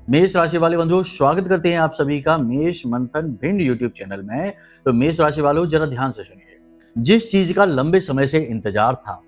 मेष राशि वाले बंधुओं, स्वागत करते हैं आप सभी का मेष मंथन भिंड यूट्यूब चैनल में। तो मेष राशि वालों, जरा ध्यान से सुनिए। जिस चीज का लंबे समय से इंतजार था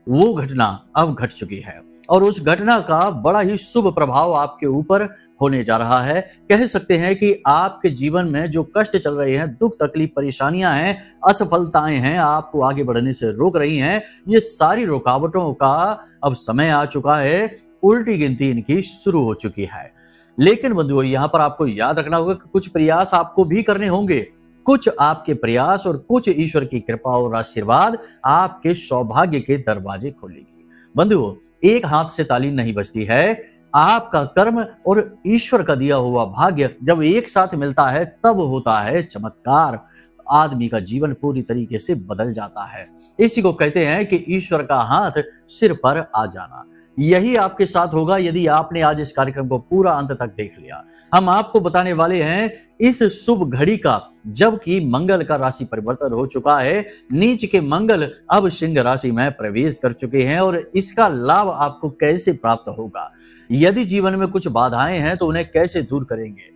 वो घटना अब घट चुकी है और उस घटना का बड़ा ही शुभ प्रभाव आपके ऊपर होने जा रहा है। कह सकते हैं कि आपके जीवन में जो कष्ट चल रहे हैं, दुख तकलीफ परेशानियां हैं, असफलताएं हैं, आपको आगे बढ़ने से रोक रही हैं, ये सारी रुकावटों का अब समय आ चुका है। उल्टी गिनती इनकी शुरू हो चुकी है। लेकिन बंधुओं, यहाँ पर आपको याद रखना होगा कि कुछ प्रयास आपको भी करने होंगे। कुछ आपके प्रयास और कुछ ईश्वर की कृपा और आशीर्वाद आपके सौभाग्य के दरवाजे खोलेगी। बंधुओं, एक हाथ से ताली नहीं बजती है। आपका कर्म और ईश्वर का दिया हुआ भाग्य जब एक साथ मिलता है तब होता है चमत्कार। आदमी का जीवन पूरी तरीके से बदल जाता है। इसी को कहते हैं कि ईश्वर का हाथ सिर पर आ जाना। यही आपके साथ होगा यदि आपने आज इस कार्यक्रम को पूरा अंत तक देख लिया। हम आपको बताने वाले हैं इस शुभ घड़ी का, जबकि मंगल का राशि परिवर्तन हो चुका है। नीच के मंगल अब सिंह राशि में प्रवेश कर चुके हैं और इसका लाभ आपको कैसे प्राप्त होगा। यदि जीवन में कुछ बाधाएं हैं तो उन्हें कैसे दूर करेंगे।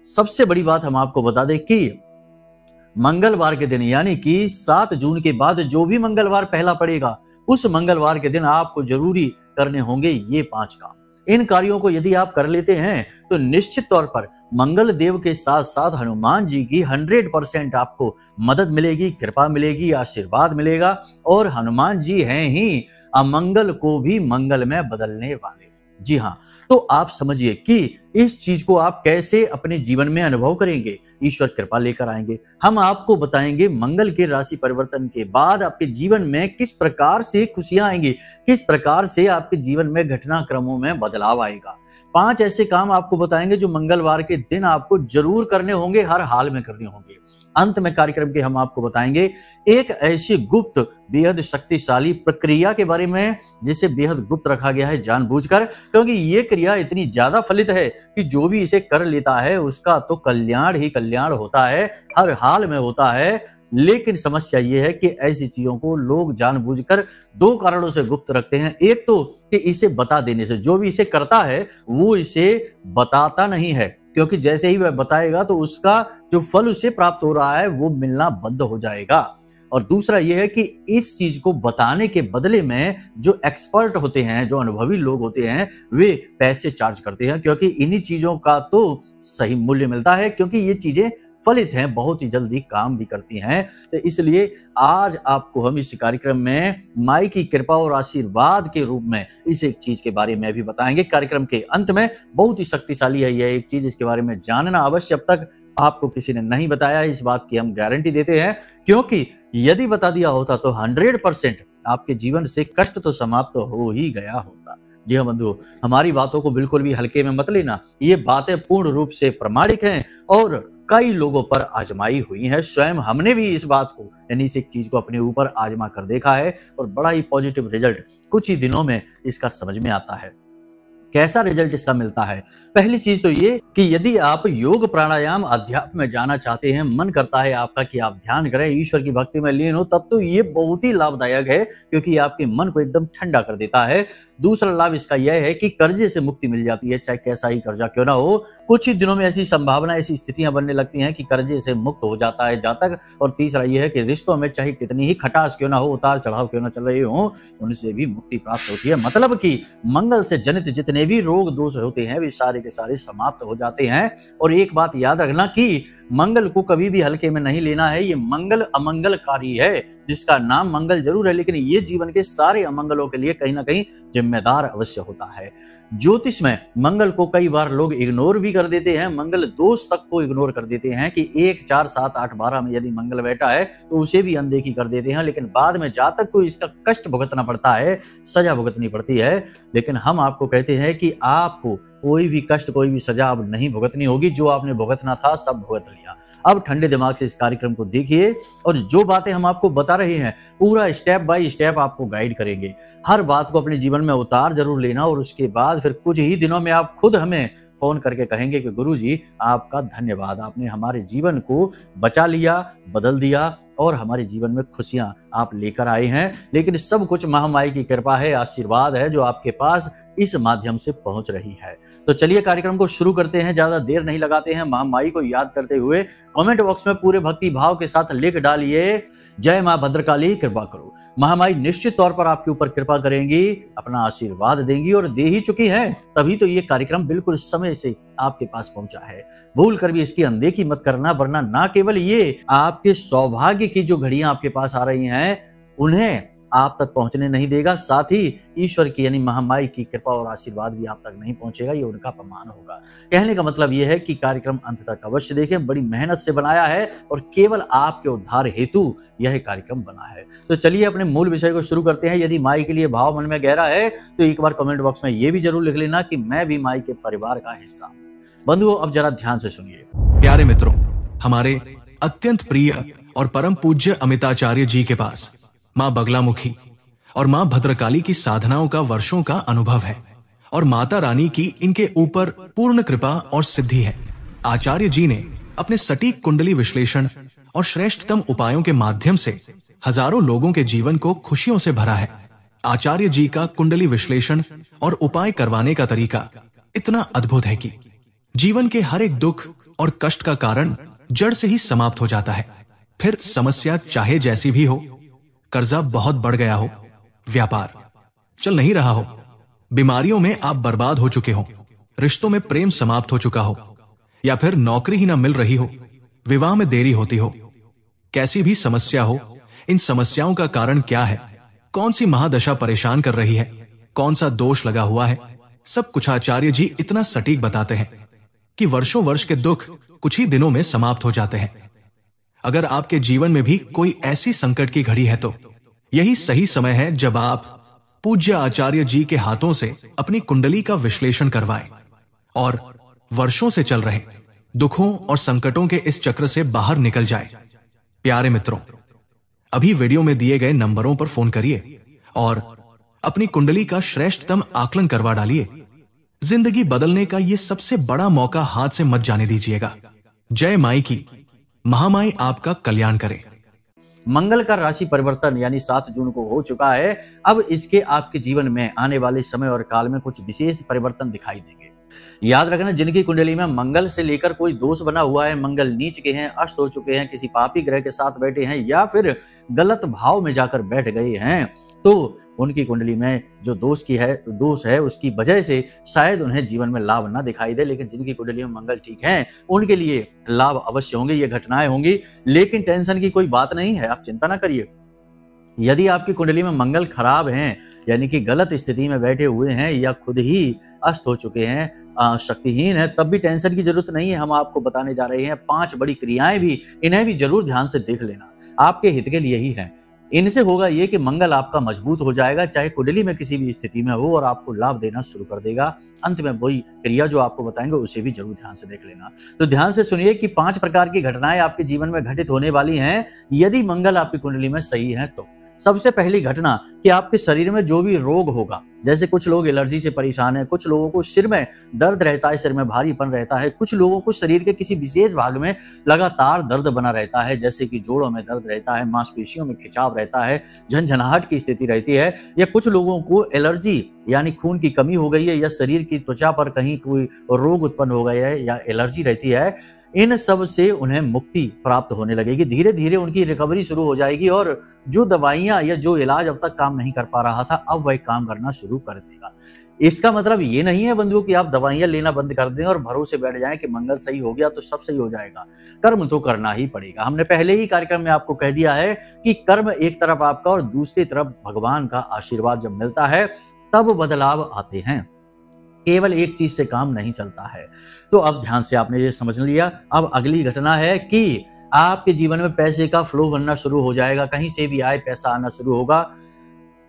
सबसे बड़ी बात हम आपको बता दें कि मंगलवार के दिन यानी कि 7 जून के बाद जो भी मंगलवार पहला पड़ेगा, उस मंगलवार के दिन आपको जरूरी करने होंगे ये 5 काम। इन कार्यों को यदि आप कर लेते हैं तो निश्चित तौर पर मंगल देव के साथ साथ हनुमान जी की 100% आपको मदद मिलेगी, कृपा मिलेगी, आशीर्वाद मिलेगा। और हनुमान जी हैं ही अमंगल को भी मंगल में बदलने वाले। जी हाँ, तो आप समझिए कि इस चीज को आप कैसे अपने जीवन में अनुभव करेंगे। ईश्वर कृपा लेकर आएंगे। हम आपको बताएंगे मंगल के राशि परिवर्तन के बाद आपके जीवन में किस प्रकार से खुशियां आएंगी, किस प्रकार से आपके जीवन में घटनाक्रमों में बदलाव आएगा। 5 ऐसे काम आपको बताएंगे जो मंगलवार के दिन आपको जरूर करने होंगे, हर हाल में करने होंगे। अंत में कार्यक्रम के हम आपको बताएंगे एक ऐसी गुप्त बेहद शक्तिशाली प्रक्रिया के बारे में जिसे बेहद गुप्त रखा गया है जानबूझकर, क्योंकि ये क्रिया इतनी ज्यादा फलित है कि जो भी इसे कर लेता है उसका तो कल्याण ही कल्याण होता है, हर हाल में होता है। लेकिन समस्या ये है कि ऐसी चीजों को लोग जानबूझकर 2 कारणों से गुप्त रखते हैं। एक तो कि इसे बता देने से, जो भी इसे करता है वो इसे बताता नहीं है, क्योंकि जैसे ही वह बताएगा तो उसका जो फल उसे प्राप्त हो रहा है वो मिलना बंद हो जाएगा। और दूसरा यह है कि इस चीज को बताने के बदले में जो एक्सपर्ट होते हैं, जो अनुभवी लोग होते हैं, वे पैसे चार्ज करते हैं, क्योंकि इन्हीं चीजों का तो सही मूल्य मिलता है, क्योंकि ये चीजें फलित हैं, बहुत ही जल्दी काम भी करती हैं। तो इसलिए आज आपको हम इस कार्यक्रम में माई की कृपा और आशीर्वाद के रूप में इस एक चीज के बारे में भी बताएंगे। कार्यक्रम के अंत में बहुत ही शक्तिशाली है यह एक चीज, इसके बारे में जानना अवश्य। अब तक आपको किसी ने नहीं बताया, इस बात की हम गारंटी देते हैं, क्योंकि यदि बता दिया होता तो 100% आपके जीवन से कष्ट तो समाप्त हो ही गया होता। जी हाँ बंधुओं, हमारी बातों को बिल्कुल भी हल्के में मत लेना। ये बातें पूर्ण रूप से प्रमाणिक हैं और कई लोगों पर आजमाई हुई है। स्वयं हमने भी इस बात को यानी इस एक चीज को अपने ऊपर आजमा कर देखा है और बड़ा ही पॉजिटिव रिजल्ट कुछ ही दिनों में इसका समझ में आता है। कैसा रिजल्ट इसका मिलता है? पहली चीज तो ये कि यदि आप योग प्राणायाम अध्यात्म में जाना चाहते हैं, मन करता है आपका कि आप ध्यान करें, ईश्वर की भक्ति में लीन हो, तब तो ये बहुत ही लाभदायक है, क्योंकि आपके मन को एकदम ठंडा कर देता है। दूसरा लाभ इसका यह है कि कर्जे से मुक्ति मिल जाती है, चाहे कैसा ही कर्जा क्यों ना हो। कुछ ही दिनों में ऐसी संभावना, ऐसी स्थितियां बनने लगती हैं कि कर्जे से मुक्त हो जाता है जातक। और तीसरा यह है कि रिश्तों में चाहे कितनी ही खटास क्यों ना हो, उतार चढ़ाव क्यों ना चल रहे हो, उनसे भी मुक्ति प्राप्त होती है। मतलब कि मंगल से जनित जितने भी रोग दोष होते हैं वे सारे के सारे समाप्त हो जाते हैं। और एक बात याद रखना कि मंगल को कभी भी हल्के में नहीं लेना है। ये मंगल अमंगलकारी है, जिसका नाम मंगल जरूर है, लेकिन ये जीवन के सारे अमंगलों के लिए कहीं ना कहीं जिम्मेदार अवश्य होता है। ज्योतिष में मंगल को कई बार लोग इग्नोर भी कर देते हैं, मंगल दोष तक को इग्नोर कर देते हैं कि 1, 4, 7, 8, 12 में यदि मंगल बैठा है तो उसे भी अनदेखी कर देते हैं। लेकिन बाद में जातक को इसका कष्ट भुगतना पड़ता है, सजा भुगतनी पड़ती है। लेकिन हम आपको कहते हैं कि आपको कोई भी कष्ट, कोई भी सजा अब नहीं भुगतनी होगी। जो आपने भुगतना था सब भुगत लिया। अब ठंडे दिमाग से इस कार्यक्रम को देखिए और जो बातें हम आपको बता रहे हैं पूरा स्टेप बाय स्टेप आपको गाइड करेंगे। हर बात को अपने जीवन में उतार जरूर लेना और उसके बाद फिर कुछ ही दिनों में आप खुद हमें फोन करके कहेंगे कि गुरुजी आपका धन्यवाद, आपने हमारे जीवन को बचा लिया, बदल दिया और हमारे जीवन में खुशियां आप लेकर आए हैं। लेकिन सब कुछ महामाई की कृपा है, आशीर्वाद है जो आपके पास इस माध्यम से पहुंच रही है। तो चलिए कार्यक्रम को शुरू करते हैं, ज्यादा देर नहीं लगाते हैं। महामाई को याद करते हुए कमेंट बॉक्स में पूरे भक्ति भाव के साथ लिख डालिए, जय मां भद्रकाली कृपा करो। महामाई निश्चित तौर पर आपके ऊपर कृपा करेंगी, अपना आशीर्वाद देंगी और दे ही चुकी है, तभी तो ये कार्यक्रम बिल्कुल समय से आपके पास पहुंचा है। भूल कर भी इसकी अनदेखी मत करना, वरना ना केवल ये आपके सौभाग्य की जो घड़ियां आपके पास आ रही हैं उन्हें आप तक पहुंचने नहीं देगा, साथ ही ईश्वर की यानी महामाई की कृपा और आशीर्वाद भी आप तक नहीं पहुंचेगा, ये उनका अपमान होगा। कहने का मतलब ये है कि कार्यक्रम अंत तक अवश्य देखें, बड़ी मेहनत से बनाया है और केवल आपके उद्धार हेतु यह कार्यक्रम बना है। तो चलिए अपने मूल विषय को शुरू करते हैं। यदि माई के लिए भाव मन में गहरा है तो एक बार कमेंट बॉक्स में ये भी जरूर लिख लेना कि मैं भी माई के परिवार का हिस्सा हूं। बंधुओं, अब जरा ध्यान से सुनिए। प्यारे मित्रों, हमारे अत्यंत प्रिय और परम पूज्य अमिताचार्य जी के पास मां बगलामुखी और मां भद्रकाली की साधनाओं का वर्षों का अनुभव है और माता रानी की इनके ऊपर पूर्ण कृपा और सिद्धि है। आचार्य जी ने अपने सटीक कुंडली विश्लेषण और श्रेष्ठतम उपायों के माध्यम से हजारों लोगों के जीवन को खुशियों से भरा है। आचार्य जी का कुंडली विश्लेषण और उपाय करवाने का तरीका इतना अद्भुत है कि जीवन के हर एक दुख और कष्ट का कारण जड़ से ही समाप्त हो जाता है। फिर समस्या चाहे जैसी भी हो, कर्जा बहुत बढ़ गया हो, व्यापार चल नहीं रहा हो, बीमारियों में आप बर्बाद हो चुके हो, रिश्तों में प्रेम समाप्त हो चुका हो, या फिर नौकरी ही ना मिल रही हो, विवाह में देरी होती हो, कैसी भी समस्या हो, इन समस्याओं का कारण क्या है, कौन सी महादशा परेशान कर रही है, कौन सा दोष लगा हुआ है, सब कुछ आचार्य जी इतना सटीक बताते हैं कि वर्षों वर्ष के दुख कुछ ही दिनों में समाप्त हो जाते हैं। अगर आपके जीवन में भी कोई ऐसी संकट की घड़ी है तो यही सही समय है जब आप पूज्य आचार्य जी के हाथों से अपनी कुंडली का विश्लेषण करवाएं और वर्षों से चल रहे दुखों और संकटों के इस चक्र से बाहर निकल जाए। प्यारे मित्रों, अभी वीडियो में दिए गए नंबरों पर फोन करिए और अपनी कुंडली का श्रेष्ठतम आकलन करवा डालिए। जिंदगी बदलने का यह सबसे बड़ा मौका हाथ से मत जाने दीजिएगा। जय माई की, महामाई आपका कल्याण करे। मंगल का राशि परिवर्तन यानी 7 जून को हो चुका है। अब इसके आपके जीवन में आने वाले समय और काल में कुछ विशेष परिवर्तन दिखाई देंगे। याद रखना, जिनकी कुंडली में मंगल से लेकर कोई दोष बना हुआ है, मंगल नीच के हैं, अस्त हो चुके हैं, किसी पापी ग्रह के साथ बैठे हैं या फिर गलत भाव में जाकर बैठ गए हैं, तो उनकी कुंडली में जो दोष है उसकी वजह से शायद उन्हें जीवन में लाभ ना दिखाई दे। लेकिन जिनकी कुंडली में मंगल ठीक है उनके लिए लाभ अवश्य होंगे, ये घटनाएं होंगी। लेकिन टेंशन की कोई बात नहीं है, आप चिंता ना करिए। यदि आपकी कुंडली में मंगल खराब हैं यानी कि गलत स्थिति में बैठे हुए हैं या खुद ही अस्त हो चुके हैं, शक्तिहीन है, तब भी टेंशन की जरूरत नहीं है। हम आपको बताने जा रहे हैं 5 बड़ी क्रियाएं भी, इन्हें भी जरूर ध्यान से देख लेना, आपके हित के लिए ही है। इनसे होगा ये कि मंगल आपका मजबूत हो जाएगा, चाहे कुंडली में किसी भी स्थिति में हो, और आपको लाभ देना शुरू कर देगा। अंत में वही क्रिया जो आपको बताएंगे उसे भी जरूर ध्यान से देख लेना। तो ध्यान से सुनिए कि 5 प्रकार की घटनाएं आपके जीवन में घटित होने वाली हैं यदि मंगल आपकी कुंडली में सही है तो। सबसे पहली घटना कि आपके शरीर में जो भी रोग होगा, जैसे कुछ लोग एलर्जी से परेशान हैं, कुछ लोगों को सिर में दर्द रहता है, सिर में भारीपन रहता है, कुछ लोगों को शरीर के किसी विशेष भाग में लगातार दर्द बना रहता है, जैसे कि जोड़ों में दर्द रहता है, मांसपेशियों में खिंचाव रहता है, झंझनाहट की स्थिति रहती है, या कुछ लोगों को एलर्जी यानी खून की कमी हो गई है, या शरीर की त्वचा पर कहीं कोई रोग उत्पन्न हो गया है या एलर्जी रहती है। इन सब से उन्हें मुक्ति प्राप्त होने लगेगी, धीरे धीरे उनकी रिकवरी शुरू हो जाएगी और जो दवाइयां या जो इलाज अब तक काम नहीं कर पा रहा था अब वह काम करना शुरू कर देगा। इसका मतलब ये नहीं है बंधुओं कि आप दवाइयां लेना बंद कर दें और भरोसे बैठ जाएं कि मंगल सही हो गया तो सब सही हो जाएगा। कर्म तो करना ही पड़ेगा। हमने पहले ही कार्यक्रम में आपको कह दिया है कि कर्म एक तरफ आपका और दूसरी तरफ भगवान का आशीर्वाद जब मिलता है तब बदलाव आते हैं। केवल एक चीज से काम नहीं चलता है। तो अब ध्यान से आपने ये समझ लिया। अब अगली घटना है कि आपके जीवन में पैसे का फ्लो बनना शुरू हो जाएगा, कहीं से भी आए पैसा आना शुरू होगा।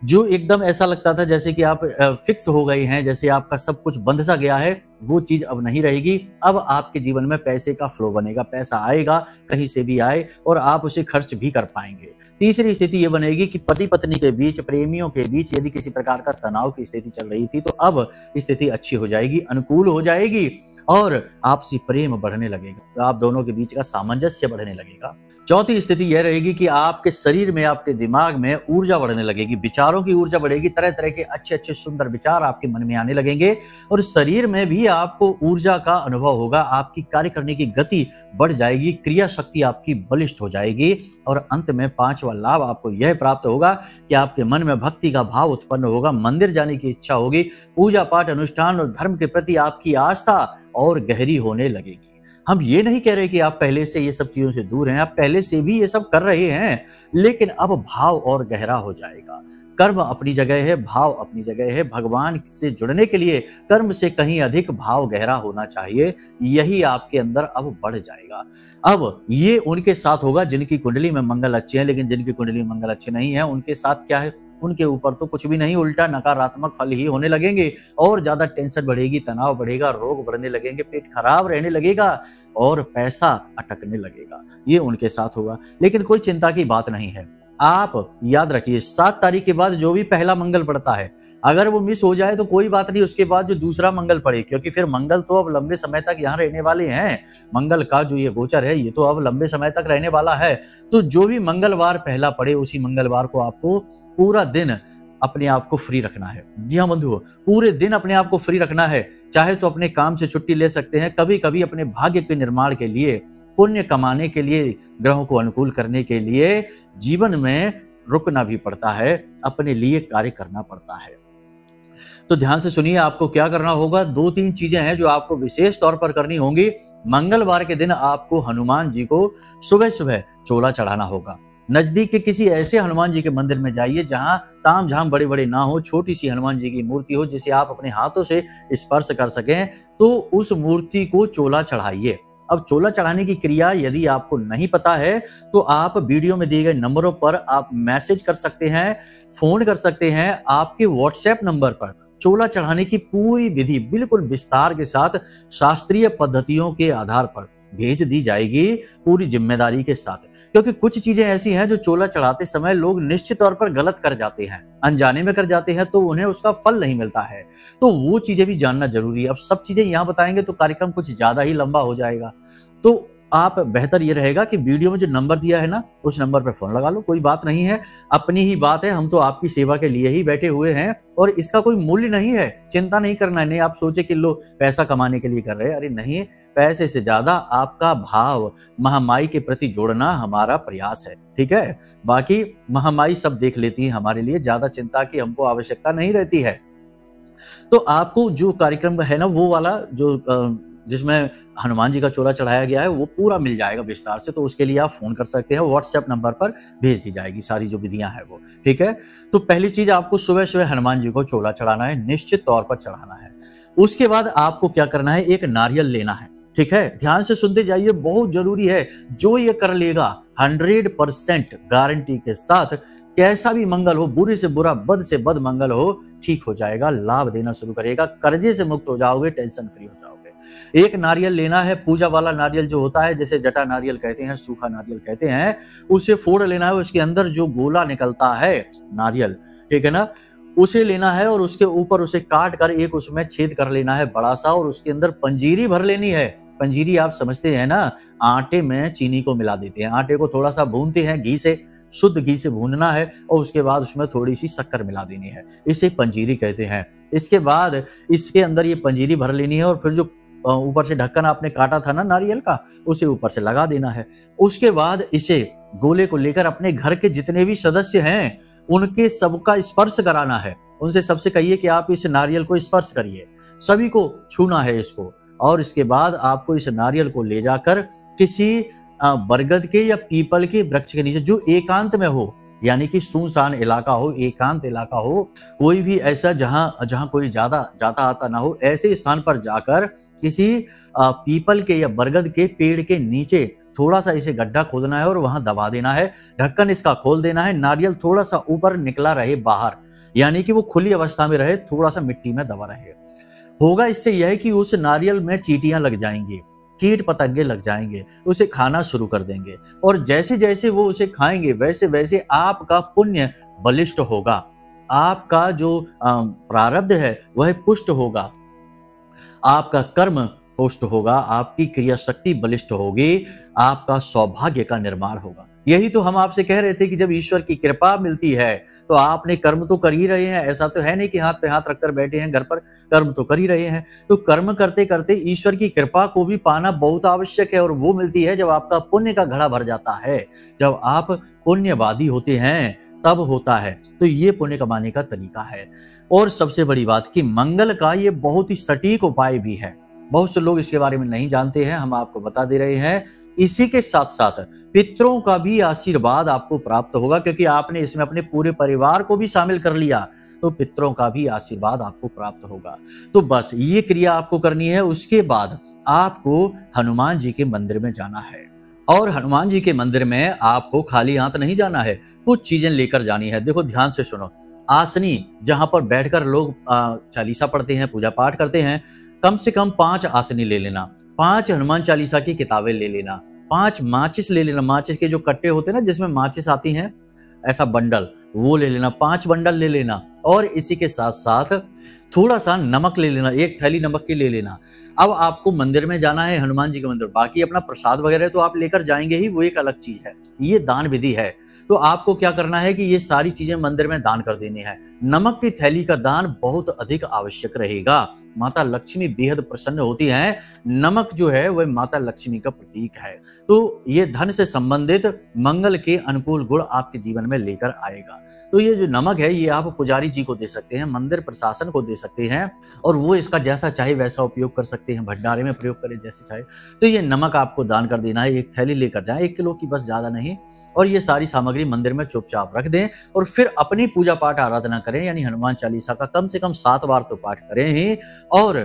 जो एकदम ऐसा लगता था जैसे कि आप फिक्स हो गए हैं, जैसे आपका सब कुछ बंध सा गया है, वो चीज अब नहीं रहेगी। अब आपके जीवन में पैसे का फ्लो बनेगा, पैसा आएगा कहीं से भी आए और आप उसे खर्च भी कर पाएंगे। तीसरी स्थिति ये बनेगी कि पति पत्नी के बीच, प्रेमियों के बीच यदि किसी प्रकार का तनाव की स्थिति चल रही थी तो अब स्थिति अच्छी हो जाएगी, अनुकूल हो जाएगी। और आपसी प्रेम बढ़ने लगेगा, आप दोनों के बीच का सामंजस्य बढ़ने लगेगा। चौथी स्थिति यह रहेगी कि आपके शरीर में, आपके दिमाग में ऊर्जा बढ़ने लगेगी, विचारों की ऊर्जा बढ़ेगी, तरह तरह के अच्छे अच्छे सुंदर विचार आपके मन में आने लगेंगे और शरीर में भी आपको ऊर्जा का अनुभव होगा, आपकी कार्य करने की गति बढ़ जाएगी, क्रिया शक्ति आपकी बलिष्ठ हो जाएगी और अंत में पांचवा लाभ आपको यह प्राप्त होगा कि आपके मन में भक्ति का भाव उत्पन्न होगा, मंदिर जाने की इच्छा होगी, पूजा पाठ अनुष्ठान और धर्म के प्रति आपकी आस्था और गहरी होने लगेगी। हम ये नहीं कह रहे कि आप पहले से ये सब चीजों से दूर हैं, आप पहले से भी ये सब कर रहे हैं, लेकिन अब भाव और गहरा हो जाएगा। कर्म अपनी जगह है, भाव अपनी जगह है। भगवान से जुड़ने के लिए कर्म से कहीं अधिक भाव गहरा होना चाहिए, यही आपके अंदर अब बढ़ जाएगा। अब ये उनके साथ होगा जिनकी कुंडली में मंगल अच्छे हैं, लेकिन जिनकी कुंडली में मंगल अच्छे नहीं है उनके साथ क्या है, उनके ऊपर तो कुछ भी नहीं, उल्टा नकारात्मक फल ही होने लगेंगे और ज्यादा टेंशन बढ़ेगी, तनाव बढ़ेगा, रोग बढ़ने लगेंगे, पेट खराब रहने लगेगा और पैसा अटकने लगेगा। ये उनके साथ होगा, लेकिन कोई चिंता की बात नहीं है। आप याद रखिए 7 तारीख के बाद जो भी पहला मंगल पड़ता है, अगर वो मिस हो जाए तो कोई बात नहीं, उसके बाद जो दूसरा मंगल पड़े, क्योंकि फिर मंगल तो अब लंबे समय तक यहाँ रहने वाले हैं। मंगल का जो ये गोचर है ये तो अब लंबे समय तक रहने वाला है। तो जो भी मंगलवार पहला पड़े उसी मंगलवार को आपको पूरा दिन अपने आप को फ्री रखना है। जी हाँ बंधुओं, पूरे दिन अपने आप को फ्री रखना है। चाहे तो अपने काम से छुट्टी ले सकते हैं, कभी कभी अपने भाग्य के निर्माण के लिए, पुण्य कमाने के लिए, ग्रहों को अनुकूल करने के लिए जीवन में रुकना भी पड़ता है, अपने लिए कार्य करना पड़ता है। तो ध्यान से सुनिए, आपको क्या करना होगा। 2-3 चीजें हैं जो आपको विशेष तौर पर करनी होंगी। मंगलवार के दिन आपको हनुमान जी को सुबह सुबह चोला चढ़ाना होगा। नजदीक के किसी ऐसे हनुमान जी के मंदिर में जाइए जहां ताम झाम बड़े बड़े ना हो, छोटी सी हनुमान जी की मूर्ति हो जिसे आप अपने हाथों से स्पर्श कर सकें, तो उस मूर्ति को चोला चढ़ाइए। अब चोला चढ़ाने की क्रिया यदि आपको नहीं पता है तो आप वीडियो में दिए गए नंबरों पर आप मैसेज कर सकते हैं, फोन कर सकते हैं। आपके व्हाट्सएप नंबर पर चोला चढ़ाने की पूरी विधि बिल्कुल विस्तार के साथ शास्त्रीय पद्धतियों के आधार पर भेज दी जाएगी, पूरी जिम्मेदारी के साथ। क्योंकि कुछ चीजें ऐसी हैं जो चोला चढ़ाते समय लोग निश्चित तौर पर गलत कर जाते हैं, अनजाने में कर जाते हैं, तो उन्हें उसका फल नहीं मिलता है। तो वो चीजें भी जानना जरूरी है। अब सब चीजें यहाँ बताएंगे तो कार्यक्रम कुछ ज्यादा ही लंबा हो जाएगा। तो आप बेहतर ये रहेगा कि वीडियो में जो नंबर दिया है ना, उस नंबर पे फोन लगा लो, कोई बात नहीं है, अपनी ही बात है। हम तो आपकी सेवा के लिए ही बैठे हुए हैं और इसका कोई मूल्य नहीं है, चिंता नहीं करना है। नहीं आप सोचे कि लो पैसा कमाने के लिए कर रहे हैं, अरे नहीं, पैसे से ज्यादा आपका भाव महामाई के प्रति जोड़ना हमारा प्रयास है। ठीक है, बाकी महामाई सब देख लेती है हमारे लिए, ज्यादा चिंता की हमको आवश्यकता नहीं रहती है। तो आपको जो कार्यक्रम है ना, वो वाला जो जिसमें हनुमान जी का चोला चढ़ाया गया है, वो पूरा मिल जाएगा विस्तार से। तो उसके लिए आप फोन कर सकते हैं, व्हाट्सएप नंबर पर भेज दी जाएगी सारी जो विधियां हैं वो। ठीक है, तो पहली चीज आपको सुबह सुबह हनुमान जी को चोला चढ़ाना है, निश्चित तौर पर चढ़ाना है। उसके बाद आपको क्या करना है, एक नारियल लेना है। ठीक है, ध्यान से सुनते जाइए, बहुत जरूरी है। जो ये कर लेगा 100% गारंटी के साथ, कैसा भी मंगल हो, बुरे से बुरा, बद से बद मंगल हो, ठीक हो जाएगा, लाभ देना शुरू करेगा, कर्जे से मुक्त हो जाओगे, टेंशन फ्री हो जाओगे। एक नारियल लेना है, पूजा वाला नारियल जो होता है, जैसे जटा नारियल कहते हैं, सूखा नारियल कहते हैं, उसे फोड़ लेना है। उसके अंदर जो गोला निकलता है नारियल, ठीक है ना, उसे लेना है और उसके ऊपर उसे काट कर एक उसमें छेद कर लेना है बड़ा सा, और उसके अंदर पंजीरी भर लेनी है। पंजीरी आप समझते हैं ना, आटे में चीनी को मिला देते हैं, आटे को थोड़ा सा भूनते हैं घी से, शुद्ध घी से भूनना है और उसके बाद उसमें थोड़ी सी शक्कर मिला देनी है, इसे पंजीरी कहते हैं। इसके बाद इसके अंदर ये पंजीरी भर लेनी है और फिर जो ऊपर से ढक्कन आपने काटा था ना नारियल का, उसे ऊपर से लगा देना है। उसके बाद इसे गोले को लेकर अपने घर के जितने भी सदस्य हैं उनके सबका स्पर्श कराना है। उनसे सबसे कहिए कि आप इस नारियल को स्पर्श करिए, सभी को छूना है इसको। और इसके बाद आपको इस नारियल को ले जाकर किसी बरगद के या पीपल के वृक्ष के नीचे, जो एकांत में हो, यानी कि सुनसान इलाका हो, एकांत इलाका हो, कोई भी ऐसा जहां कोई ज्यादा जाता आता ना हो, ऐसे स्थान पर जाकर किसी पीपल के या बरगद के पेड़ के नीचे थोड़ा सा इसे गड्ढा खोदना है और वहां दबा देना है। ढक्कन इसका खोल देना है, नारियल थोड़ा सा ऊपर निकला रहे बाहर, यानी कि वो खुली अवस्था में रहे, थोड़ा सा मिट्टी में दबा रहे। होगा इससे यह है कि उस नारियल में चींटियां लग जाएंगी, कीट पतंगे लग जाएंगे, उसे खाना शुरू कर देंगे, और जैसे जैसे वो उसे खाएंगे वैसे वैसे आपका पुण्य बलिष्ठ होगा, आपका जो प्रारब्ध है वह पुष्ट होगा, आपका कर्म पुष्ट होगा, आपकी क्रिया शक्ति बलिष्ठ होगी, आपका सौभाग्य का निर्माण होगा। यही तो हम आपसे कह रहे थे कि जब ईश्वर की कृपा मिलती है तो आपने कर्म तो कर ही रहे हैं। ऐसा तो है नहीं कि हाथ पे हाथ रखकर बैठे हैं घर पर, कर्म तो कर ही रहे हैं। तो कर्म करते करते ईश्वर की कृपा को भी पाना बहुत आवश्यक है, और वो मिलती है जब आपका पुण्य का घड़ा भर जाता है, जब आप पुण्यवादी होते हैं तब होता है। तो ये पुण्य कमाने का तरीका है। और सबसे बड़ी बात कि मंगल का ये बहुत ही सटीक उपाय भी है। बहुत से लोग इसके बारे में नहीं जानते हैं, हम आपको बता दे रहे हैं। इसी के साथ साथ पितरों का भी आशीर्वाद आपको प्राप्त होगा, क्योंकि आपने इसमें अपने पूरे परिवार को भी शामिल कर लिया, तो पितरों का भी आशीर्वाद आपको प्राप्त होगा। तो बस ये क्रिया आपको करनी है। उसके बाद आपको हनुमान जी के मंदिर में जाना है, और हनुमान जी के मंदिर में आपको खाली हाथ नहीं जाना है, कुछ चीजें लेकर जानी है। देखो ध्यान से सुनो। आसनी जहां पर बैठकर लोग चालीसा पढ़ते हैं, पूजा पाठ करते हैं, कम से कम 5 आसनी ले लेना, 5 हनुमान चालीसा की किताबें ले लेना, 5 माचिस ले लेना। माचिस के जो कट्टे होते हैं ना, जिसमें माचिस आती हैं, ऐसा बंडल, वो ले लेना, 5 बंडल ले लेना। और इसी के साथ साथ थोड़ा सा नमक ले लेना, 1 थैली नमक की ले लेना। अब आपको मंदिर में जाना है, हनुमान जी के मंदिर। बाकी अपना प्रसाद वगैरह तो आप लेकर जाएंगे ही, वो एक अलग चीज है। ये दान विधि है। तो आपको क्या करना है कि ये सारी चीजें मंदिर में दान कर देनी है। नमक की थैली का दान बहुत अधिक आवश्यक रहेगा। माता लक्ष्मी बेहद प्रसन्न होती हैं। नमक जो है वह माता लक्ष्मी का प्रतीक है। तो ये धन से संबंधित मंगल के अनुकूल गुण आपके जीवन में लेकर आएगा। तो ये जो नमक है, ये आप पुजारी जी को दे सकते हैं, मंदिर प्रशासन को दे सकते हैं, और वो इसका जैसा चाहे वैसा उपयोग कर सकते हैं, भंडारे में प्रयोग करें जैसे चाहे। तो ये नमक आपको दान कर देना है। 1 थैली लेकर जाएं, 1 किलो की बस, ज्यादा नहीं। और ये सारी सामग्री मंदिर में चुपचाप रख दें, और फिर अपनी पूजा पाठ आराधना करें। यानी हनुमान चालीसा का कम से कम 7 बार तो पाठ करें ही, और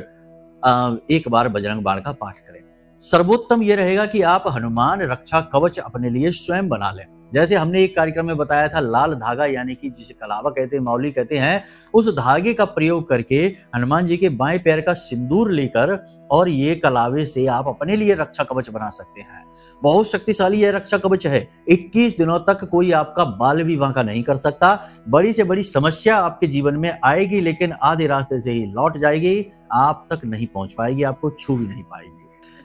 1 बार बजरंग बाण का पाठ करें। सर्वोत्तम ये रहेगा कि आप हनुमान रक्षा कवच अपने लिए स्वयं बना लें। जैसे हमने एक कार्यक्रम में बताया था, लाल धागा, यानी कि जिसे कलावा कहते हैं, मौली कहते हैं, उस धागे का प्रयोग करके हनुमान जी के बाएं पैर का सिंदूर लेकर, और ये कलावे से आप अपने लिए रक्षा कवच बना सकते हैं। बहुत शक्तिशाली यह रक्षा कवच है। 21 दिनों तक कोई आपका बाल विवाह का नहीं कर सकता। बड़ी से बड़ी समस्या आपके जीवन में आएगी, लेकिन आधे रास्ते से ही लौट जाएगी, आप तक नहीं पहुंच पाएगी, आपको छू भी नहीं पाएगी।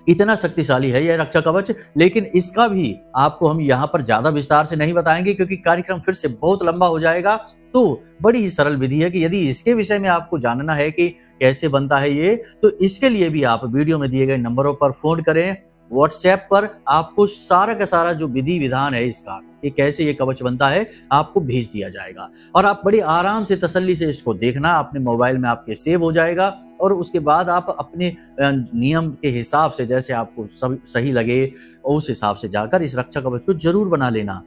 इतना शक्तिशाली है यह रक्षा कवच। लेकिन इसका भी आपको हम यहाँ पर ज्यादा विस्तार से नहीं बताएंगे, क्योंकि कार्यक्रम फिर से बहुत लंबा हो जाएगा। तो बड़ी ही सरल विधि है कि यदि इसके विषय में आपको जानना है कि कैसे बनता है ये, तो इसके लिए भी आप वीडियो में दिए गए नंबरों पर फोन करें। व्हाट्सएप पर आपको सारा का सारा जो विधि विधान है इसका, ये कैसे ये कवच बनता है, आपको भेज दिया जाएगा। और आप बड़ी आराम से तसल्ली से इसको देखना, अपने मोबाइल में आपके सेव हो जाएगा। और उसके बाद आप अपने नियम के हिसाब से, जैसे आपको सही लगे, उस हिसाब से जाकर इस रक्षा कवच को जरूर बना लेना।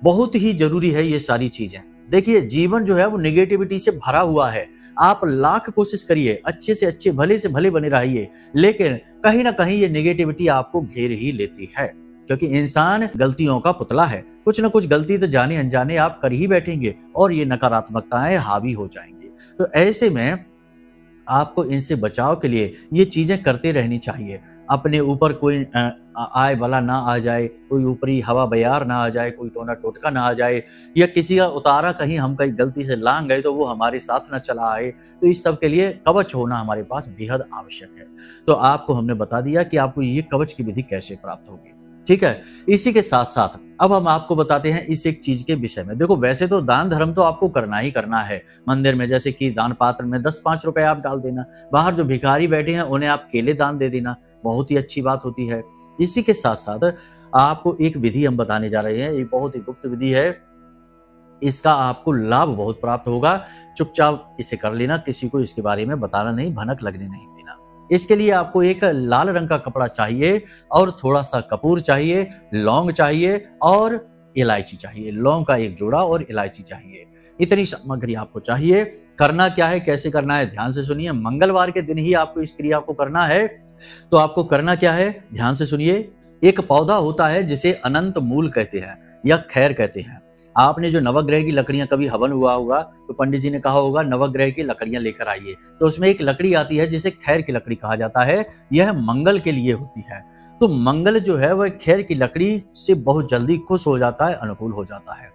बहुत ही जरूरी है ये सारी चीजें। देखिए, जीवन जो है वो नेगेटिविटी से भरा हुआ है। आप लाख कोशिश करिए, अच्छे से अच्छे, भले से भले बने रहिए, लेकिन कहीं ना कहीं ये नेगेटिविटी आपको घेर ही लेती है, क्योंकि इंसान गलतियों का पुतला है। कुछ ना कुछ गलती तो जाने अनजाने आप कर ही बैठेंगे, और ये नकारात्मकताएं हावी हो जाएंगी। तो ऐसे में आपको इनसे बचाव के लिए ये चीजें करते रहनी चाहिए। अपने ऊपर कोई आय बला ना आ जाए, कोई ऊपरी हवा बयार ना आ जाए, कोई टोना टोटका ना आ जाए, या किसी का उतारा कहीं हम कहीं गलती से लांग गए तो वो हमारे साथ ना चला आए। तो इस सब के लिए कवच होना हमारे पास बेहद आवश्यक है। तो आपको हमने बता दिया कि आपको ये कवच की विधि कैसे प्राप्त होगी, ठीक है। इसी के साथ साथ अब हम आपको बताते हैं इस एक चीज के विषय में। देखो, वैसे तो दान धर्म तो आपको करना ही करना है मंदिर में, जैसे कि दान पात्र में 10-5 रुपए आप डाल देना। बाहर जो भिखारी बैठे हैं उन्हें आप केले दान दे देना, बहुत ही अच्छी बात होती है। इसी के साथ साथ आपको एक विधि हम बताने जा रहे हैं, ये बहुत ही गुप्त विधि है। इसका आपको लाभ बहुत प्राप्त होगा। चुपचाप इसे कर लेना, किसी को इसके बारे में बताना नहीं, भनक लगने नहीं देना। इसके लिए आपको एक लाल रंग का कपड़ा चाहिए, और थोड़ा सा कपूर चाहिए, लौंग चाहिए, और इलायची चाहिए। लौंग का 1 जोड़ा और इलायची चाहिए। इतनी सामग्री आपको चाहिए। करना क्या है, कैसे करना है, ध्यान से सुनिए। मंगलवार के दिन ही आपको इस क्रिया को करना है। तो आपको करना क्या है, ध्यान से सुनिए। एक पौधा होता है जिसे अनंत मूल कहते हैं या खैर कहते हैं। आपने जो नवग्रह की लकड़ियां, कभी हवन हुआ होगा तो पंडित जी ने कहा होगा नवग्रह की लकड़ियां लेकर आइए, तो उसमें एक लकड़ी आती है जिसे खैर की लकड़ी कहा जाता है। यह मंगल के लिए होती है। तो मंगल जो है वह खैर की लकड़ी से बहुत जल्दी खुश हो जाता है, अनुकूल हो जाता है।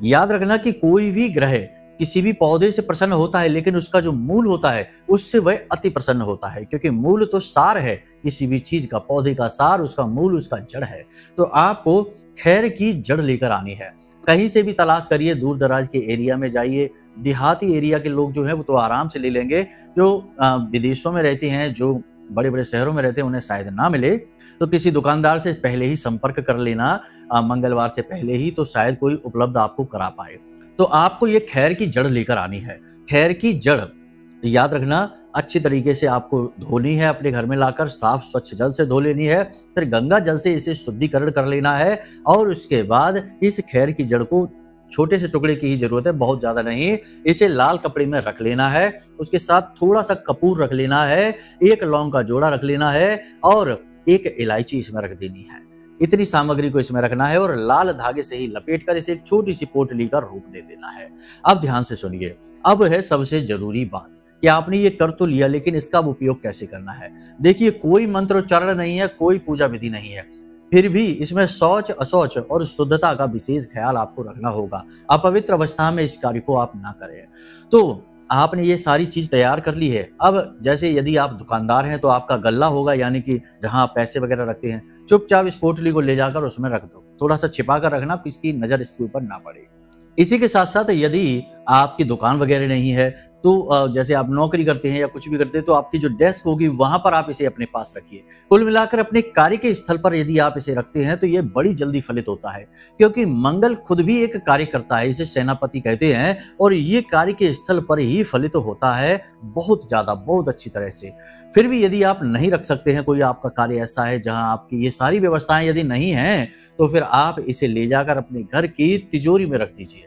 याद रखना कि कोई भी ग्रह किसी भी पौधे से प्रसन्न होता है, लेकिन उसका जो मूल होता है उससे वह अति प्रसन्न होता है, क्योंकि मूल तो सार है किसी भी चीज का, पौधे का सार उसका मूल, उसका जड़ है। तो आपको खैर की जड़ लेकर आनी है। कहीं से भी तलाश करिए, दूर दराज के एरिया में जाइए, देहाती एरिया के लोग जो है वो तो आराम से ले लेंगे, जो विदेशों में रहते हैं, जो बड़े बड़े शहरों में रहते हैं, उन्हें शायद ना मिले। तो किसी दुकानदार से पहले ही संपर्क कर लेना, मंगलवार से पहले ही, तो शायद कोई उपलब्ध आपको करा पाए। तो आपको ये खैर की जड़ लेकर आनी है। खैर की जड़ याद रखना, अच्छी तरीके से आपको धोनी है, अपने घर में लाकर साफ स्वच्छ जल से धो लेनी है, फिर गंगा जल से इसे शुद्धिकरण कर लेना है, और उसके बाद इस खैर की जड़ को छोटे से टुकड़े की ही जरूरत है, बहुत ज्यादा नहीं, इसे लाल कपड़े में रख लेना है। उसके साथ थोड़ा सा कपूर रख लेना है, एक लौंग का जोड़ा रख लेना है, और एक इलायची इसमें रख देनी है। इतनी सामग्री को इसमें रखना है और लाल धागे से ही लपेटकर इसे एक छोटी सी पोटली का रूप दे देना है। अब ध्यान से सुनिए, अब है सबसे जरूरी बात कि आपने ये कर तो लिया, लेकिन इसका उपयोग कैसे करना है। देखिए, कोई मंत्रोच्चारण नहीं है, कोई पूजा विधि नहीं है, फिर भी इसमें शौच, अशौच और शुद्धता का विशेष ख्याल आपको रखना होगा। अपवित्र अवस्था में इस कार्य को आप ना करें। तो आपने ये सारी चीज तैयार कर ली है। अब जैसे यदि आप दुकानदार हैं तो आपका गल्ला होगा, यानी कि जहां आप पैसे वगैरह रखते हैं, चुपचाप इस पोटली को ले जाकर उसमें रख दो, थोड़ा सा छिपा कर रखना, किसकी नजर इसके ऊपर ना पड़े। इसी के साथ साथ यदि आपकी दुकान वगैरह नहीं है, तो जैसे आप नौकरी करते हैं या कुछ भी करते हैं, तो आपकी जो डेस्क होगी वहां पर आप इसे अपने पास रखिए। कुल मिलाकर अपने कार्य के स्थल पर यदि आप इसे रखते हैं तो ये बड़ी जल्दी फलित होता है, क्योंकि मंगल खुद भी एक कार्य करता है, इसे सेनापति कहते हैं, और ये कार्य के स्थल पर ही फलित होता है, बहुत ज्यादा, बहुत अच्छी तरह से। फिर भी यदि आप नहीं रख सकते हैं, कोई आपका कार्य ऐसा है जहां आपकी ये सारी व्यवस्थाएं यदि नहीं हैं, तो फिर आप इसे ले जाकर अपने घर की तिजोरी में रख दीजिए।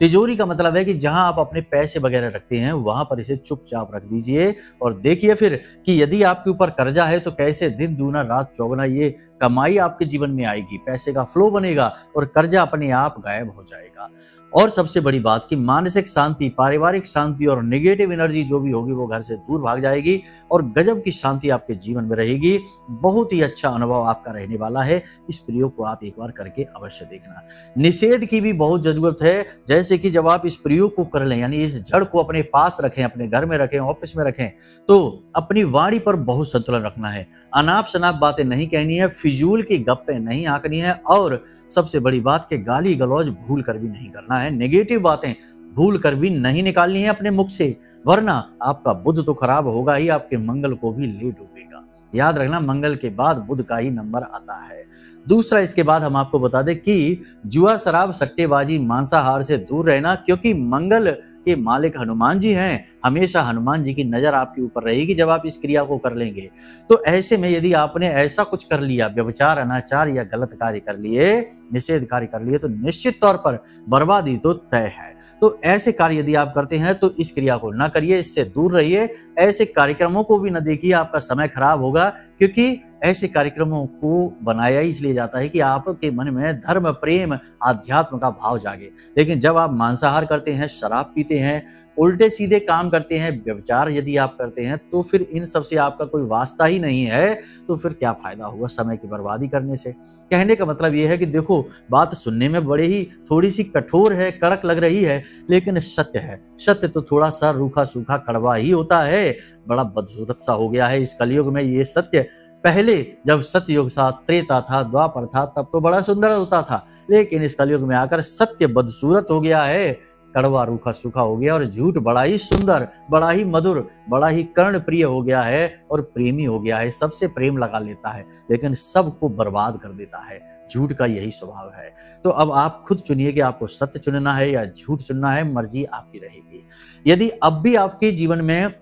तिजोरी का मतलब है कि जहां आप अपने पैसे वगैरह रखते हैं वहां पर इसे चुपचाप रख दीजिए, और देखिए फिर कि यदि आपके ऊपर कर्जा है तो कैसे दिन दूना रात चौगुना ये कमाई आपके जीवन में आएगी, पैसे का फ्लो बनेगा और कर्जा अपने आप गायब हो जाएगा। और सबसे बड़ी बात कि मानसिक शांति, पारिवारिक शांति और नेगेटिव एनर्जी जो भी होगी वो घर से दूर भाग जाएगी, और गजब की शांति आपके जीवन में रहेगी। बहुत ही अच्छा अनुभव आपका रहने वाला है। इस प्रयोग को आप एक बार करके अवश्य देखना। निषेध की भी बहुत जरूरत है, जैसे कि जब आप इस प्रयोग को कर लें, यानी इस जड़ को अपने पास रखें, अपने घर में रखें, ऑफिस में रखें, तो अपनी वाणी पर बहुत संतुलन रखना है। अनाप शनाप बातें नहीं कहनी है, फिजूल की गप्पे नहीं आंकनी है, और सबसे बड़ी बात कि गाली गलौज भूल कर भी नहीं करना है, नेगेटिव बातें भूल कर भी नहीं निकालनी है अपने मुख से, वरना आपका बुध तो खराब होगा ही, आपके मंगल को भी ले डूबेगा। याद रखना, मंगल के बाद बुध का ही नंबर आता है। दूसरा, इसके बाद हम आपको बता दें कि जुआ, शराब, सट्टेबाजी, मांसाहार से दूर रहना, क्योंकि मंगल के मालिक हनुमान जी हैं। हमेशा हनुमान जी की नजर आपके ऊपर रहेगी जब आप इस क्रिया को कर लेंगे। तो ऐसे में यदि आपने ऐसा कुछ कर लिया, व्यभिचार, अनाचार या गलत कार्य कर लिए, निषेध कार्य कर लिए, तो निश्चित तौर पर बर्बादी तो तय है। तो ऐसे कार्य यदि आप करते हैं तो इस क्रिया को ना करिए, इससे दूर रहिए। ऐसे कार्यक्रमों को भी न देखिए, आपका समय खराब होगा, क्योंकि ऐसे कार्यक्रमों को बनाया ही इसलिए जाता है कि आपके मन में धर्म, प्रेम, आध्यात्म का भाव जागे। लेकिन जब आप मांसाहार करते हैं, शराब पीते हैं, उल्टे सीधे काम करते हैं, व्यभिचार यदि आप करते हैं, तो फिर इन सब से आपका कोई वास्ता ही नहीं है, तो फिर क्या फायदा होगा समय की बर्बादी करने से। कहने का मतलब यह है कि देखो, बात सुनने में बड़े ही थोड़ी सी कठोर है, कड़क लग रही है, लेकिन सत्य है। सत्य तो थोड़ा सा रूखा सूखा कड़वा ही होता है, बड़ा बदसूरत सा हो गया है इस कलयुग में ये सत्य। पहले जब सत्ययुग था, त्रेता था, द्वापर था, तब तो बड़ा सुंदर होता था, लेकिन इस कलयुग में आकर सत्य बदसूरत हो गया है, कड़वा रूखा सूखा हो गया, और झूठ बड़ा ही सुंदर, बड़ा ही मधुर, बड़ा ही कर्ण प्रिय हो गया है, और प्रेमी हो गया है। सबसे प्रेम लगा लेता है, लेकिन सबको बर्बाद कर देता है। झूठ का यही स्वभाव है। तो अब आप खुद चुनिए कि आपको सत्य चुनना है या झूठ चुनना है, मर्जी आपकी रहेगी। यदि अब भी आपके जीवन में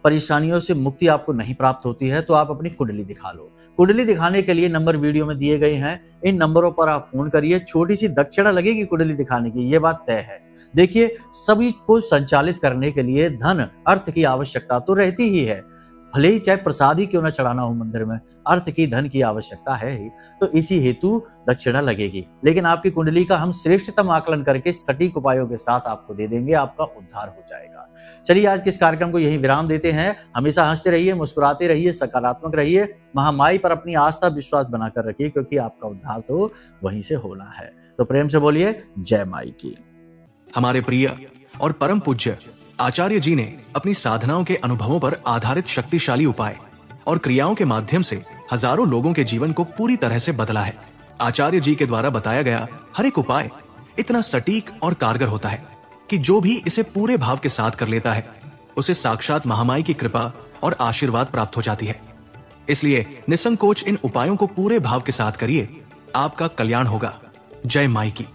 परेशानियों से मुक्ति आपको नहीं प्राप्त होती है, तो आप अपनी कुंडली दिखा लो। कुंडली दिखाने के लिए नंबर वीडियो में दिए गए हैं, इन नंबरों पर आप फोन करिए। छोटी सी दक्षिणा लगेगी कुंडली दिखाने की, ये बात तय है। देखिए, सभी को संचालित करने के लिए धन, अर्थ की आवश्यकता तो रहती ही है, भले ही चाहे प्रसाद ही क्यों न चढ़ाना हो मंदिर में, अर्थ की, धन की आवश्यकता है ही, तो इसी हेतु दक्षिणा लगेगी। लेकिन आपकी कुंडली का हम श्रेष्ठतम आकलन करके सटीक उपायों के साथ आपको दे देंगे, आपका उद्धार हो जाएगा। चलिए, आज के इस कार्यक्रम को यहीं विराम देते हैं। हमेशा हंसते रहिए, मुस्कुराते रहिए, सकारात्मक रहिए, महामाई पर अपनी आस्था विश्वास बनाकर रखिए, क्योंकि आपका उद्धार तो वहीं से होना है। तो प्रेम से बोलिए, जय माई की। हमारे प्रिय और परम पूज्य आचार्य जी ने अपनी साधनाओं के अनुभवों पर आधारित शक्तिशाली उपाय और क्रियाओं के माध्यम से हजारों लोगों के जीवन को पूरी तरह से बदला है। आचार्य जी के द्वारा बताया गया हर एक उपाय इतना सटीक और कारगर होता है कि जो भी इसे पूरे भाव के साथ कर लेता है उसे साक्षात महामाई की कृपा और आशीर्वाद प्राप्त हो जाती है। इसलिए निसंकोच इन उपायों को पूरे भाव के साथ करिए, आपका कल्याण होगा। जय माई की।